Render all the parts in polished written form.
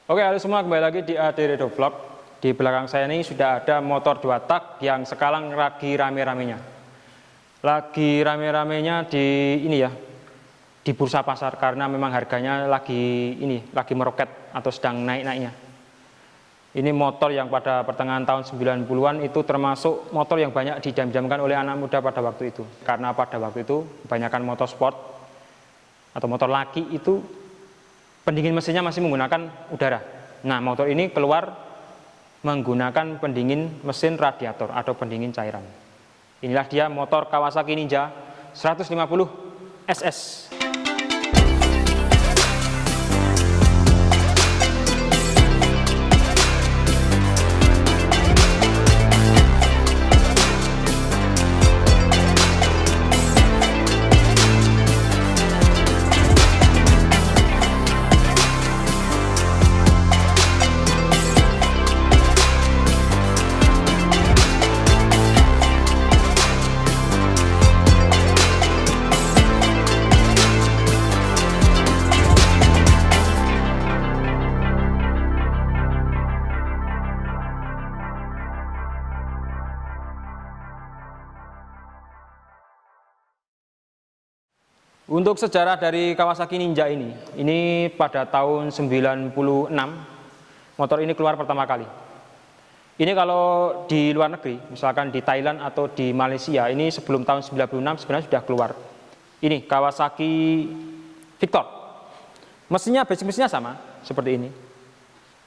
Oke, halo semua, kembali lagi di AD Redo Vlog. Di belakang saya ini sudah ada motor 2 tak yang sekarang lagi rame-ramenya. Lagi rame-ramenya di ini ya, di bursa pasar karena memang harganya lagi meroket atau sedang naik-naiknya. Ini motor yang pada pertengahan tahun 90-an itu termasuk motor yang banyak didam-damkan oleh anak muda pada waktu itu. Karena pada waktu itu kebanyakan motor sport atau motor laki itu pendingin mesinnya masih menggunakan udara. Nah, motor ini keluar menggunakan pendingin mesin radiator atau pendingin cairan. Inilah dia motor Kawasaki Ninja 150 SS. Untuk sejarah dari Kawasaki Ninja ini pada tahun 96 motor ini keluar pertama kali. Ini kalau di luar negeri, misalkan di Thailand atau di Malaysia, ini sebelum tahun 96 sebenarnya sudah keluar. Ini Kawasaki Victor. Basic mesinnya sama seperti ini.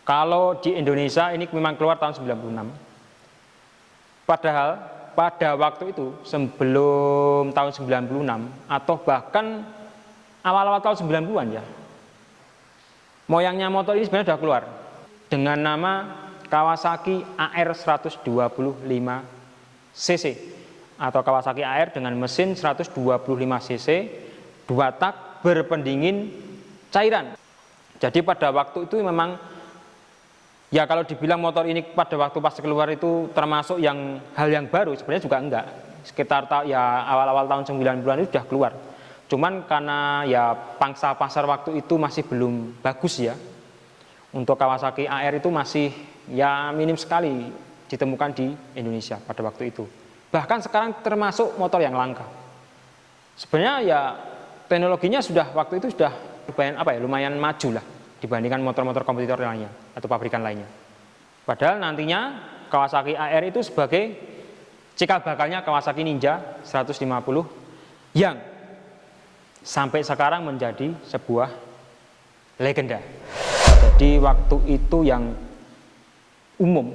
Kalau di Indonesia ini memang keluar tahun 96. Padahal pada waktu itu sebelum tahun 96 atau bahkan awal-awal tahun 90-an ya, moyangnya motor ini sebenarnya sudah keluar dengan nama Kawasaki AR 125 cc atau Kawasaki AR dengan mesin 125 cc 2 tak berpendingin cairan. Jadi pada waktu itu memang ya, kalau dibilang motor ini pada waktu pas keluar itu termasuk hal yang baru, sebenarnya juga enggak. Sekitar ya awal-awal tahun 90-an itu sudah keluar. Cuman karena ya pangsa pasar waktu itu masih belum bagus ya. Untuk Kawasaki AR itu masih ya minim sekali ditemukan di Indonesia pada waktu itu. Bahkan sekarang termasuk motor yang langka. Sebenarnya ya teknologinya waktu itu sudah lumayan maju lah dibandingkan motor-motor kompetitor lainnya atau pabrikan lainnya. Padahal nantinya Kawasaki AR itu sebagai cikal bakalnya Kawasaki Ninja 150 yang sampai sekarang menjadi sebuah legenda. Jadi waktu itu yang umum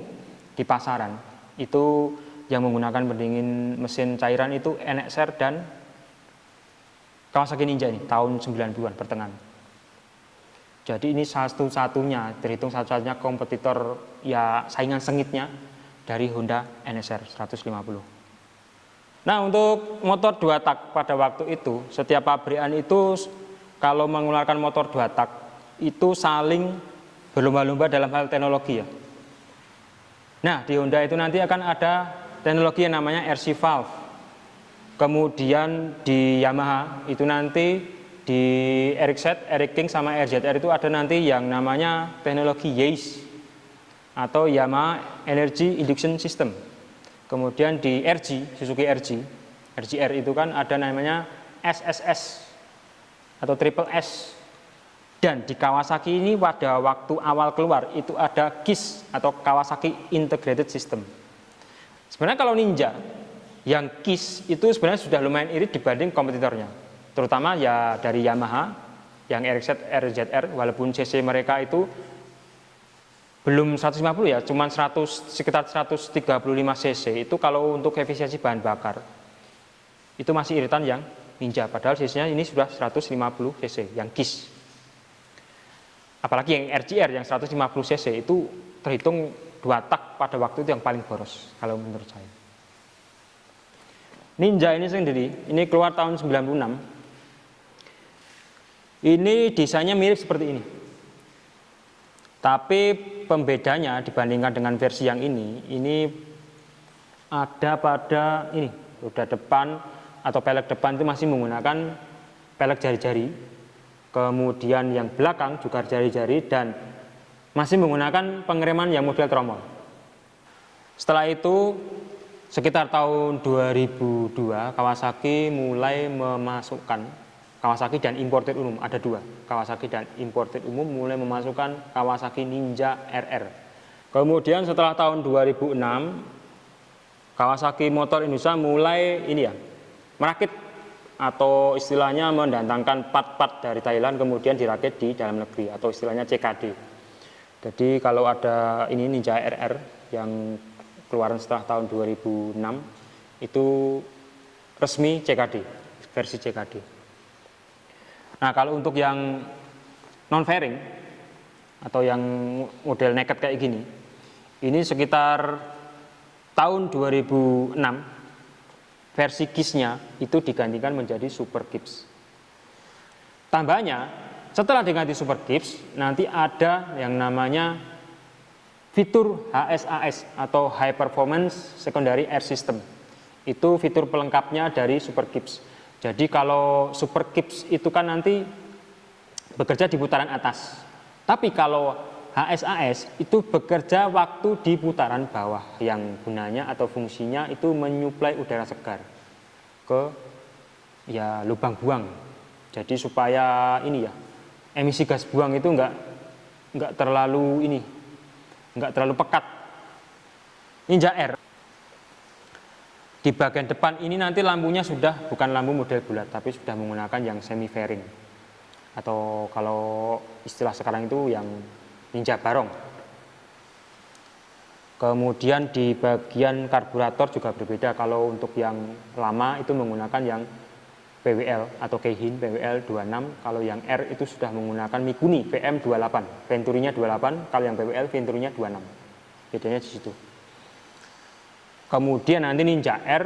di pasaran itu yang menggunakan pendingin mesin cairan itu NXR dan Kawasaki Ninja ini tahun 90-an pertengahan. Jadi ini terhitung satu-satunya kompetitor ya saingan sengitnya dari Honda NSR 150. Nah, untuk motor 2 tak pada waktu itu, setiap pabrikan itu kalau mengeluarkan motor 2 tak itu saling berlomba-lomba dalam hal teknologi ya. Nah, di Honda itu nanti akan ada teknologi yang namanya RC valve. Kemudian di Yamaha itu nanti di Eric King sama RZR itu ada nanti yang namanya teknologi YASE atau Yamaha Energy Induction System. Kemudian di Suzuki RGR itu kan ada namanya SSS atau Triple S. Dan di Kawasaki ini pada waktu awal keluar itu ada KISS atau Kawasaki Integrated System. Sebenarnya kalau Ninja yang KISS itu sebenarnya sudah lumayan irit dibanding kompetitornya. Terutama ya dari Yamaha yang RZR, walaupun cc mereka itu belum 150 ya, cuman sekitar 135 cc. Itu kalau untuk efisiensi bahan bakar itu masih iritan yang Ninja, padahal cc-nya ini sudah 150 cc yang KISS. Apalagi yang RGR yang 150 cc itu terhitung 2 tak pada waktu itu yang paling boros kalau menurut saya. Ninja ini sendiri ini keluar tahun 96. Ini desainnya mirip seperti ini. Tapi pembedanya dibandingkan dengan versi yang ini ada pada ini, roda depan atau pelek depan itu masih menggunakan pelek jari-jari. Kemudian yang belakang juga jari-jari dan masih menggunakan pengereman yang model tromol. Setelah itu sekitar tahun 2002 Kawasaki mulai memasukkan, Kawasaki dan imported umum, ada dua, Kawasaki dan imported umum mulai memasukkan Kawasaki Ninja RR. Kemudian setelah tahun 2006 Kawasaki Motor Indonesia mulai merakit atau istilahnya mendatangkan part-part dari Thailand kemudian dirakit di dalam negeri atau istilahnya CKD. Jadi kalau ada ini Ninja RR yang keluaran setelah tahun 2006 itu resmi CKD, versi CKD. Nah kalau untuk yang non fairing atau yang model naked kayak gini, ini sekitar tahun 2006 versi KIS-nya itu digantikan menjadi Super Gibbs. Tambahnya, setelah diganti Super Gibbs, nanti ada yang namanya fitur HSAS atau High Performance Secondary Air System. Itu fitur pelengkapnya dari Super Gibbs. Jadi kalau Super Gibbs itu kan nanti bekerja di putaran atas. Tapi kalau HSAS itu bekerja waktu di putaran bawah yang gunanya atau fungsinya itu menyuplai udara segar ke lubang buang. Jadi supaya emisi gas buang itu enggak terlalu pekat. Ninja R di bagian depan ini nanti lampunya sudah bukan lampu model bulat tapi sudah menggunakan yang semi fairing atau kalau istilah sekarang itu yang Ninja Barong. Kemudian di bagian karburator juga berbeda. Kalau untuk yang lama itu menggunakan yang PWL atau Keihin PWL 26. Kalau yang R itu sudah menggunakan Mikuni VM 28. Venturinya 28. Kalau yang PWL Venturinya 26. Bedanya di situ. Kemudian nanti Ninja R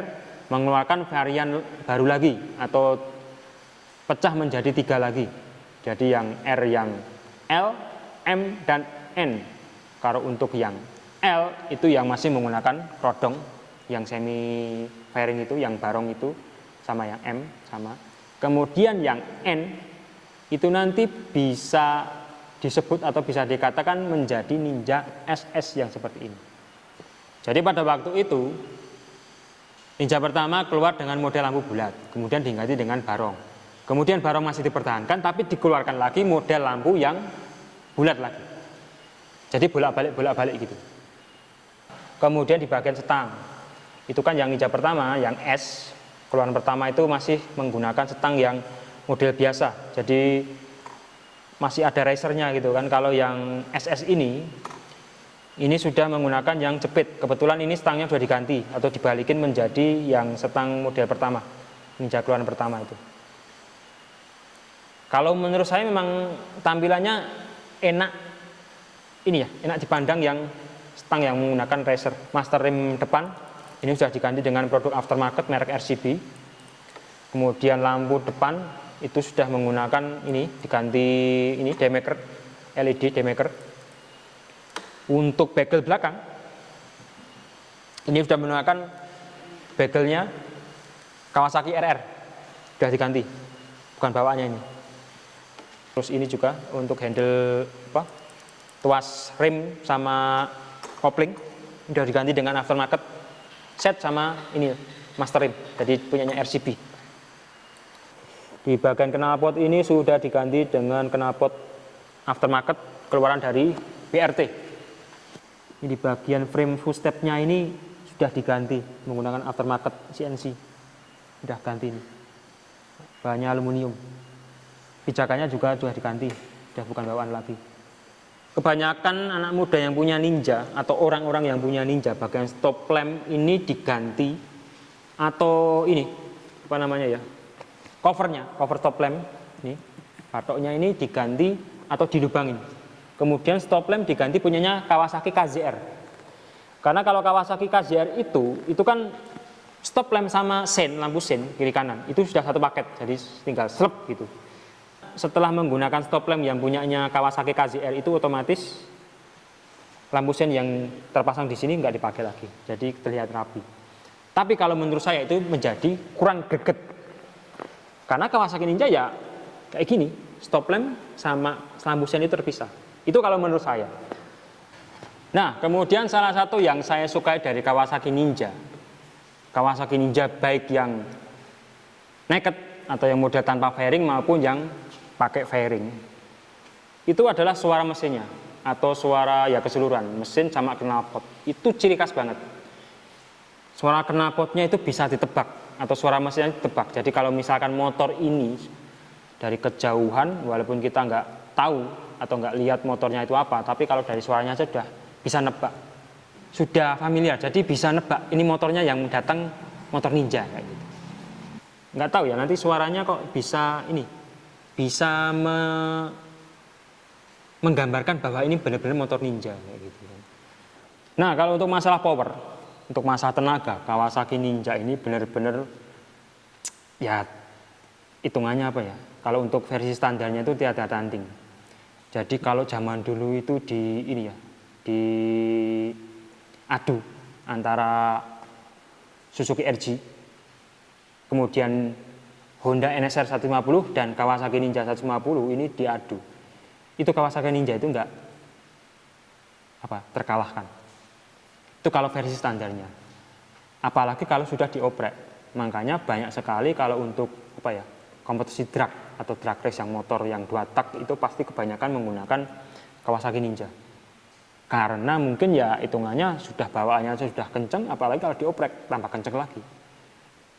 mengeluarkan varian baru lagi atau pecah menjadi 3 lagi. Jadi yang R yang L, M, dan N. Kalau untuk yang L itu yang masih menggunakan rodong yang semi fairing itu, yang barong itu, sama yang M sama. Kemudian yang N itu nanti bisa disebut atau bisa dikatakan menjadi Ninja SS yang seperti ini. Jadi pada waktu itu Ninja pertama keluar dengan model lampu bulat, kemudian diganti dengan barong. Kemudian barong masih dipertahankan tapi dikeluarkan lagi model lampu yang bulat lagi. Jadi bolak-balik gitu. Kemudian di bagian setang, itu kan yang Ninja pertama, yang S, keluaran pertama itu masih menggunakan setang yang model biasa. Jadi masih ada racernya gitu kan. Kalau yang SS ini sudah menggunakan yang jepit. Kebetulan ini setangnya sudah diganti atau dibalikin menjadi yang setang model pertama, Ninja keluaran pertama itu. Kalau menurut saya memang tampilannya enak enak dipandang yang stang yang menggunakan racer. Master rim depan ini sudah diganti dengan produk aftermarket merek RCB. Kemudian lampu depan itu sudah menggunakan diganti demaker, LED demaker. Untuk bagel belakang ini sudah menggunakan bagelnya Kawasaki RR, sudah diganti, bukan bawaannya ini. Terus ini juga untuk handle tuas rim sama kopling sudah diganti dengan aftermarket set sama ini master rim, jadi punyanya RCB. Di bagian knalpot ini sudah diganti dengan knalpot aftermarket keluaran dari BRT. Ini di bagian frame footstep-nya ini sudah diganti menggunakan aftermarket CNC, sudah ganti ini, bahannya aluminium. Pijakannya juga sudah diganti, sudah bukan bawaan lagi. Kebanyakan anak muda yang punya Ninja atau orang-orang yang punya Ninja bagian stop lamp ini diganti atau cover stop lamp ini, patoknya ini diganti atau dilubangin. Kemudian stop lamp diganti punyanya Kawasaki KZR. Karena kalau Kawasaki KZR itu kan stop lamp sama sen, lampu sen kiri kanan itu sudah satu paket, jadi tinggal slep gitu. Setelah menggunakan stop lamp yang punyanya Kawasaki KZR itu otomatis lampu sen yang terpasang di sini nggak dipakai lagi, jadi terlihat rapi. Tapi kalau menurut saya itu menjadi kurang greget. Karena Kawasaki Ninja kayak gini, stop lamp sama lampu sen itu terpisah. Itu kalau menurut saya. Nah, kemudian salah satu yang saya sukai dari Kawasaki Ninja baik yang naked atau yang model tanpa fairing maupun yang pakai fairing, itu adalah suara mesinnya atau suara ya keseluruhan mesin sama knalpot. Itu ciri khas banget. Suara knalpotnya itu bisa ditebak atau suara mesinnya ditebak. Jadi kalau misalkan motor ini dari kejauhan, walaupun kita nggak tahu atau nggak lihat motornya itu apa, tapi kalau dari suaranya sudah bisa nebak, sudah familiar, jadi bisa nebak ini motornya yang datang motor Ninja kayak gitu. Nggak tahu ya nanti suaranya kok bisa bisa menggambarkan bahwa ini benar-benar motor Ninja kayak gitu. Nah, kalau untuk masalah power, untuk masalah tenaga, Kawasaki Ninja ini benar-benar ya hitungannya apa ya? Kalau untuk versi standarnya itu tiada tanding. Jadi kalau zaman dulu itu diadu antara Suzuki RG, kemudian Honda NSR 150 dan Kawasaki Ninja 150 ini diadu. Itu Kawasaki Ninja itu enggak terkalahkan. Itu kalau versi standarnya. Apalagi kalau sudah dioprek. Makanya banyak sekali kalau untuk kompetisi drag atau drag race yang motor yang 2 tak itu pasti kebanyakan menggunakan Kawasaki Ninja. Karena mungkin ya hitungannya sudah bawaannya sudah kenceng, apalagi kalau dioprek tambah kenceng lagi.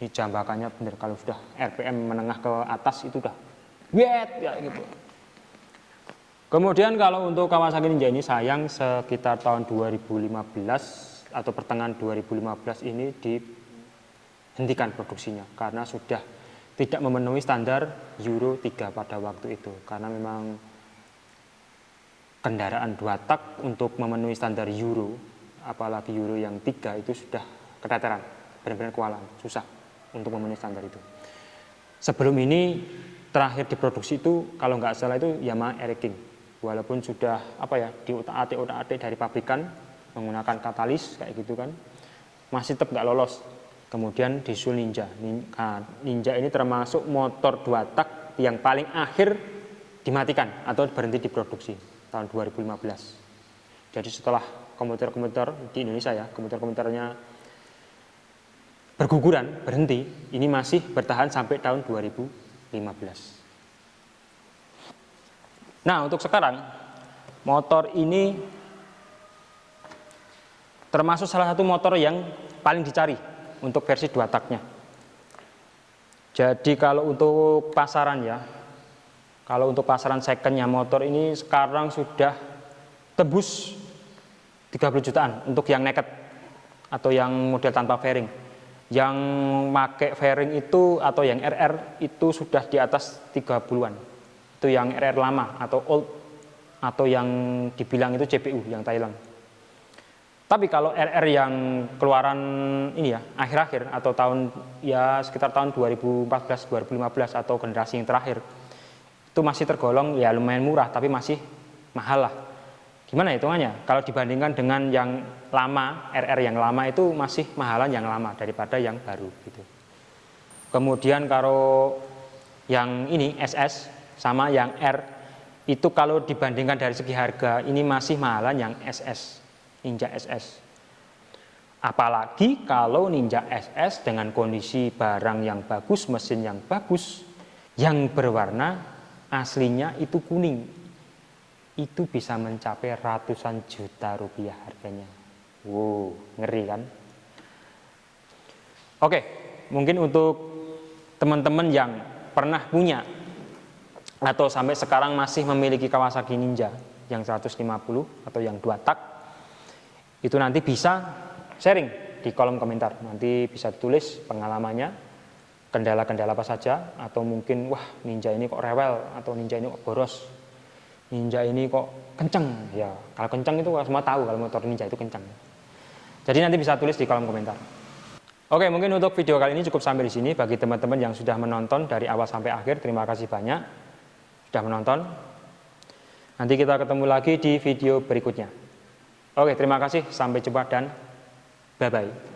Ini jambakannya bener, kalau sudah RPM menengah ke atas itu udah wet ya gitu. Kemudian kalau untuk Kawasaki Ninja ini sayang sekitar tahun 2015 atau pertengahan 2015 ini dihentikan produksinya karena sudah tidak memenuhi standar Euro 3 pada waktu itu, karena memang kendaraan 2 tak untuk memenuhi standar Euro, apalagi Euro yang 3 itu sudah keteteran, benar-benar kewalahan, susah untuk memenuhi standar itu. Sebelum ini terakhir diproduksi itu kalau nggak salah itu Yamaha Air King, walaupun sudah diutak-atik dari pabrikan menggunakan katalis kayak gitu kan, masih tetap nggak lolos. Kemudian disusul Ninja. Ninja ini termasuk motor 2 tak yang paling akhir dimatikan atau berhenti diproduksi tahun 2015. Jadi setelah komuter-komuter di Indonesia ya, komuter-komuternya berguguran, berhenti, ini masih bertahan sampai tahun 2015. Nah, untuk sekarang motor ini termasuk salah satu motor yang paling dicari untuk versi 2 taknya. Jadi kalau untuk pasaran ya, kalau untuk pasaran secondnya motor ini sekarang sudah tembus 30 jutaan untuk yang naked atau yang model tanpa fairing. Yang pakai fairing itu atau yang RR itu sudah di atas 30-an. Itu yang RR lama atau old atau yang dibilang itu CPU yang Thailand. Tapi kalau RR yang keluaran ini ya akhir-akhir atau sekitar tahun 2014, 2015 atau generasi yang terakhir, itu masih tergolong ya lumayan murah tapi masih mahal lah. Gimana hitungannya? Kalau dibandingkan dengan yang lama, RR yang lama itu masih mahalan yang lama daripada yang baru gitu. Kemudian kalau yang ini SS sama yang R itu kalau dibandingkan dari segi harga ini masih mahalan yang SS, Ninja SS. Apalagi kalau Ninja SS dengan kondisi barang yang bagus, mesin yang bagus, yang berwarna aslinya itu kuning, itu bisa mencapai ratusan juta rupiah harganya. Wow, ngeri kan? Oke, mungkin untuk teman-teman yang pernah punya atau sampai sekarang masih memiliki Kawasaki Ninja yang 150 atau yang 2 tak, itu nanti bisa sharing di kolom komentar. Nanti bisa tulis pengalamannya, kendala-kendala apa saja, atau mungkin wah Ninja ini kok rewel, atau Ninja ini kok boros, Ninja ini kok kenceng. Ya kalau kenceng itu semua tahu kalau motor Ninja itu kenceng. Jadi nanti bisa tulis di kolom komentar. Oke, mungkin untuk video kali ini cukup sampai di sini. Bagi teman-teman yang sudah menonton dari awal sampai akhir, terima kasih banyak sudah menonton. Nanti kita ketemu lagi di video berikutnya. Oke, terima kasih, sampai jumpa dan bye-bye.